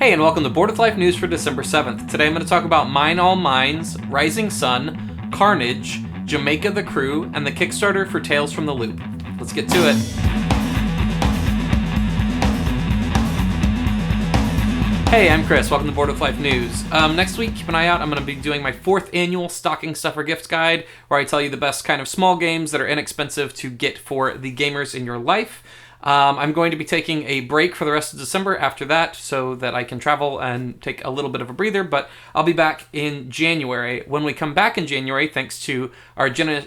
Hey, and welcome to Board with Life News for December 7th. Today I'm going to talk about Mine All Mines, Rising Sun, Carnage, Jamaica The Crew, and the Kickstarter for Tales from the Loop. Let's get to it. Hey, I'm Chris. Welcome to Board with Life News. Next week, keep an eye out. I'm going to be doing my 4th annual Stocking Stuffer Gift Guide, where I tell you the best kind of small games that are inexpensive to get for the gamers in your life. I'm going to be taking a break for the rest of December after that so that I can travel and take a little bit of a breather, but I'll be back in January. When we come back in January, thanks to our generous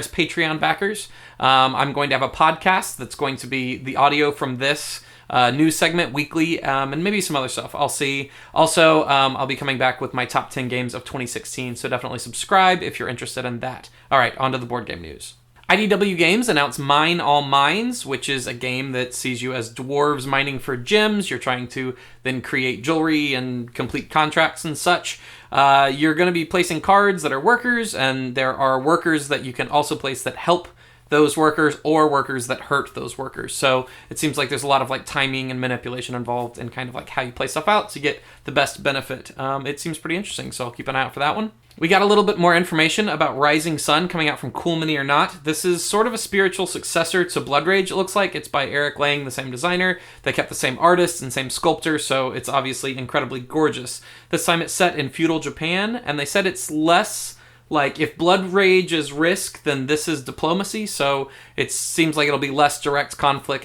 Patreon backers, I'm going to have a podcast that's going to be the audio from this news segment weekly, and maybe some other stuff. I'll see. Also, I'll be coming back with my top 10 games of 2016, so definitely subscribe if you're interested in that. All right, on to the board game news. IDW Games announced Mine All Mines, which is a game that sees you as dwarves mining for gems. You're trying to then create jewelry and complete contracts and such. You're going to be placing cards that are workers, and there are workers that you can also place that help those workers or workers that hurt those workers. So it seems like there's a lot of timing and manipulation involved in kind of how you play stuff out to get the best benefit. It seems pretty interesting, so I'll keep an eye out for that one. We got a little bit more information about Rising Sun coming out from Cool Mini or Not. This is sort of a spiritual successor to Blood Rage, it looks like. It's by Eric Lang, the same designer. They kept the same artist and same sculptor, so it's obviously incredibly gorgeous. This time it's set in feudal Japan, and they said it's less if Blood Rage is risk, then this is diplomacy, so it seems like it'll be less direct conflict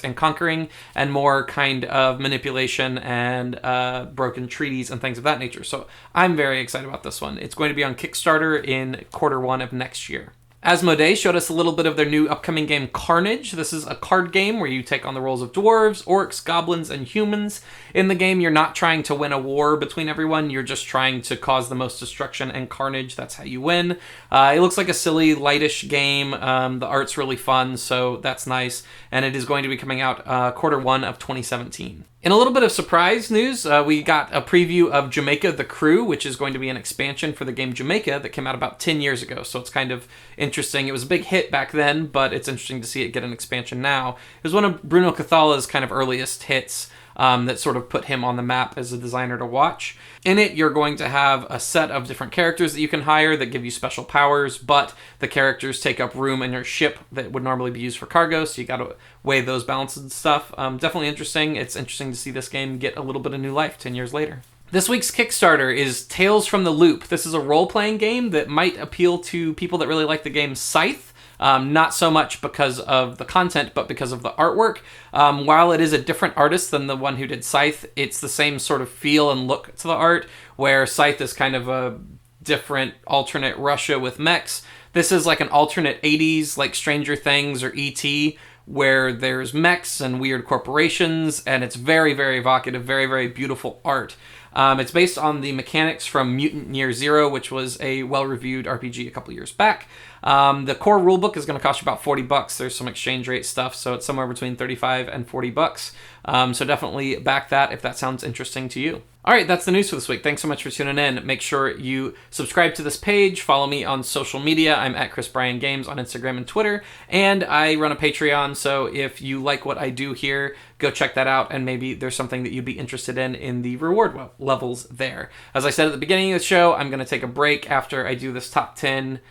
and conquering, and more kind of manipulation and broken treaties and things of that nature. So I'm very excited about this one. It's going to be on Kickstarter in Q1 of next year. Asmodee showed us a little bit of their new upcoming game, Carnage. This is a card game where you take on the roles of dwarves, orcs, goblins, and humans. In the game, you're not trying to win a war between everyone. You're just trying to cause the most destruction and carnage. That's how you win. It looks like a silly, lightish game. The art's really fun, so that's nice. And it is going to be coming out Q1 of 2017. In a little bit of surprise news, we got a preview of Jamaica The Crew, which is going to be an expansion for the game Jamaica that came out about 10 years ago. So it's kind of interesting. It was a big hit back then, but it's interesting to see it get an expansion now. It was one of Bruno Cathala's kind of earliest hits that sort of put him on the map as a designer to watch. In it, you're going to have a set of different characters that you can hire that give you special powers, but the characters take up room in your ship that would normally be used for cargo, so you got to weigh those balances and stuff. Definitely interesting. It's interesting to see this game get a little bit of new life 10 years later. This week's Kickstarter is Tales from the Loop. This is a role-playing game that might appeal to people that really like the game Scythe. Not so much because of the content, but because of the artwork. While it is a different artist than the one who did Scythe, it's the same sort of feel and look to the art, where Scythe is kind of a different alternate Russia with mechs. This is like an alternate 80s, like Stranger Things or E.T., where there's mechs and weird corporations, and it's very, very evocative, very, very beautiful art. It's based on the mechanics from Mutant Year Zero, which was a well-reviewed RPG a couple years back. The core rulebook is going to cost you about $40. There's some exchange rate stuff, so it's somewhere between $35 and $40. So definitely back that if that sounds interesting to you. All right, that's the news for this week. Thanks so much for tuning in. Make sure you subscribe to this page. Follow me on social media. I'm at Chris Bryan Games on Instagram and Twitter. And I run a Patreon, so if you like what I do here, go check that out, and maybe there's something that you'd be interested in the reward levels there. As I said at the beginning of the show, I'm going to take a break after I do this top 10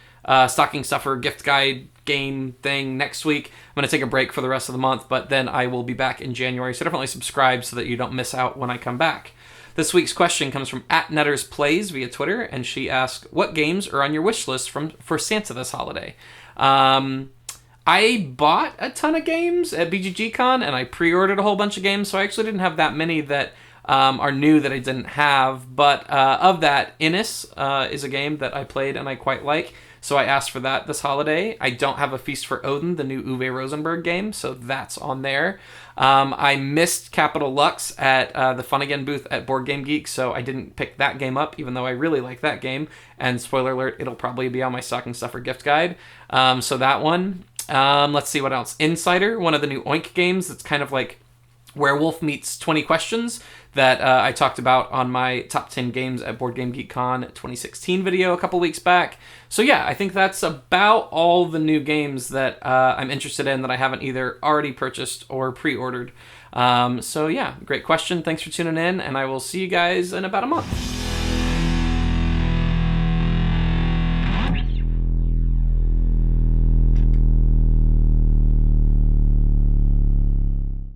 Stocking Stuffer gift guide game thing next week. I'm going to take a break for the rest of the month, but then I will be back in January, so definitely subscribe so that you don't miss out when I come back. This week's question comes from @NettersPlays via Twitter, and she asked, what games are on your wish list for Santa this holiday? I bought a ton of games at BGG-Con, and I pre-ordered a whole bunch of games, so I actually didn't have that many that are new that I didn't have. But of that, Innis is a game that I played and I quite like, so I asked for that this holiday. I don't have A Feast for Odin, the new Uwe Rosenberg game, so that's on there. I missed Capital Lux at the Fun Again booth at Board Game Geek, so I didn't pick that game up, even though I really like that game. And spoiler alert, it'll probably be on my Stocking Stuffer gift guide. So that one. Let's see what else. Insider, one of the new Oink games that's kind of like Werewolf meets 20 Questions that I talked about on my top 10 games at Board Game Geek Con 2016 video a couple weeks back. So yeah, I think that's about all the new games that I'm interested in that I haven't either already purchased or pre-ordered. So yeah, great question. Thanks for tuning in, and I will see you guys in about a month.